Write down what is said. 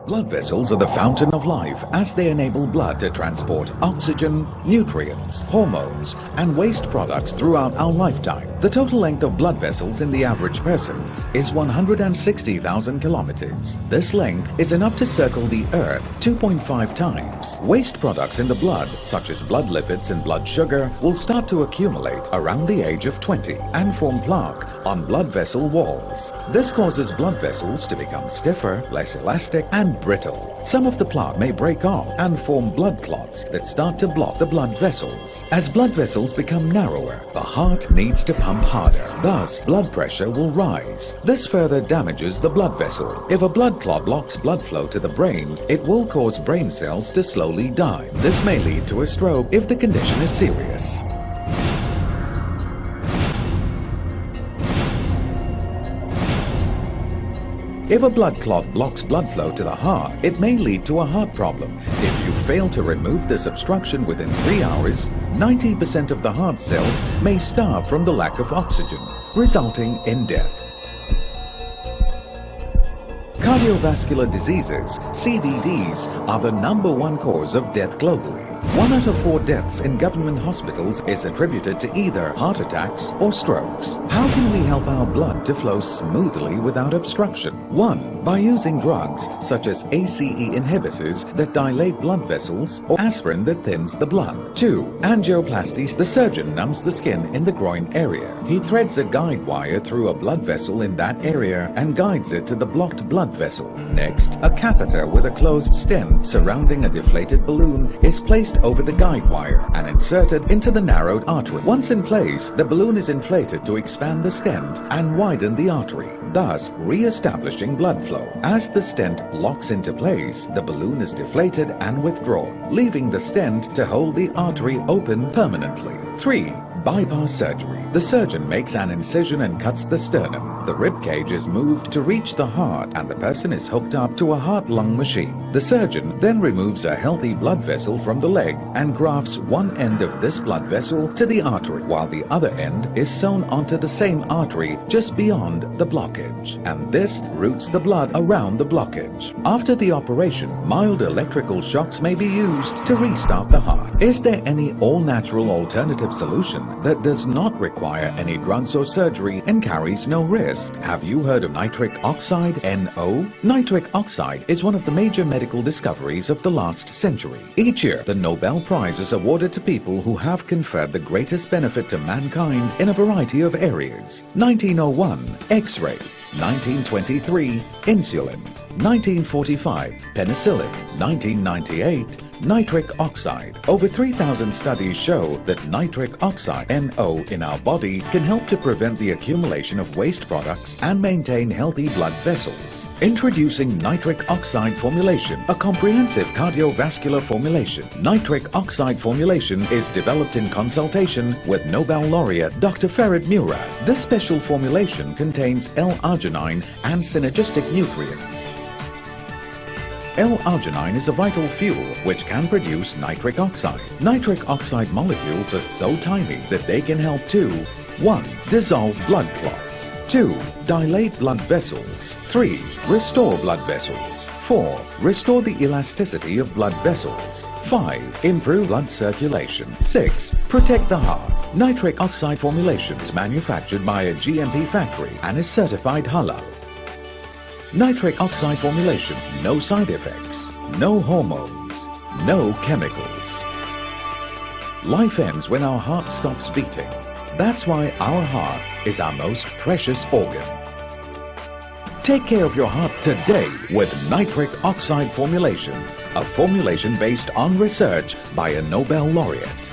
Blood vessels are the fountain of life as they enable blood to transport oxygen, nutrients, hormones, and waste products throughout our lifetime. The total length of blood vessels in the average person is 160,000 kilometers. This length is enough to circle the Earth 2.5 times. Waste products in the blood, such as blood lipids and blood sugar, will start to accumulate around the age of 20 and form plaque on blood vessel walls. This causes blood vessels to become stiffer, less elastic, and brittle. Some of the plaque may break off and form blood clots that start to block the blood vessels. As blood vessels become narrower, the heart needs to pump harder. Thus, blood pressure will rise. This further damages the blood vessel. If a blood clot blocks blood flow to the brain, it will cause brain cells to slowly die. This may lead to a stroke if the condition is serious. If a blood clot blocks blood flow to the heart, it may lead to a heart problem. If you fail to remove this obstruction within 3 hours, 90% of the heart cells may starve from the lack of oxygen, resulting in death. Cardiovascular diseases, CVDs, are the #1 cause of death globally. 1 out of 4 deaths in government hospitals is attributed to either heart attacks or strokes. How can we help our blood to flow smoothly without obstruction? 1. By using drugs such as ACE inhibitors that dilate blood vessels or aspirin that thins the blood. 2. Angioplasty. The surgeon numbs the skin in the groin area. He threads a guide wire through a blood vessel in that area and guides it to the blocked blood vessel. Next, a catheter with a closed stent surrounding a deflated balloon is placed over the guide wire and inserted into the narrowed artery. Once in place, the balloon is inflated to expand the stent and widen the artery, thus re-establishing blood flow. As the stent locks into place, the balloon is deflated and withdrawn, leaving the stent to hold the artery open permanently. 3. Bypass surgery. The surgeon makes an incision and cuts the sternum. The rib cage is moved to reach the heart and the person is hooked up to a heart-lung machine. The surgeon then removes a healthy blood vessel from the leg and grafts one end of this blood vessel to the artery, while the other end is sewn onto the same artery just beyond the blockage. And this routes the blood around the blockage. After the operation, mild electrical shocks may be used to restart the heart. Is there any all-natural alternative solution that does not require any drugs or surgery and carries no risk? Have you heard of nitric oxide, NO? Nitric oxide is one of the major medical discoveries of the last century. Each year, the Nobel Prize is awarded to people who have conferred the greatest benefit to mankind in a variety of areas. 1901, X-ray. 1923, insulin. 1945, penicillin. 1998, nitric oxide. Over 3,000 studies show that nitric oxide, NO, in our body can help to prevent the accumulation of waste products and maintain healthy blood vessels. Introducing nitric oxide formulation, a comprehensive cardiovascular formulation. Nitric oxide formulation is developed in consultation with Nobel Laureate Dr. Ferid Murad. This special formulation contains L-Arginine and synergistic nutrients. L-Arginine is a vital fuel which can produce nitric oxide. Nitric oxide molecules are so tiny that they can help to 1. Dissolve blood clots. 2. Dilate blood vessels. 3. Restore blood vessels. 4. Restore the elasticity of blood vessels. 5. Improve blood circulation. 6. Protect the heart. Nitric oxide formulation is manufactured by a GMP factory and is certified halal. Nitric oxide formulation, no side effects, no hormones, no chemicals. Life ends when our heart stops beating. That's why our heart is our most precious organ. Take care of your heart today with nitric oxide formulation, a formulation based on research by a Nobel laureate.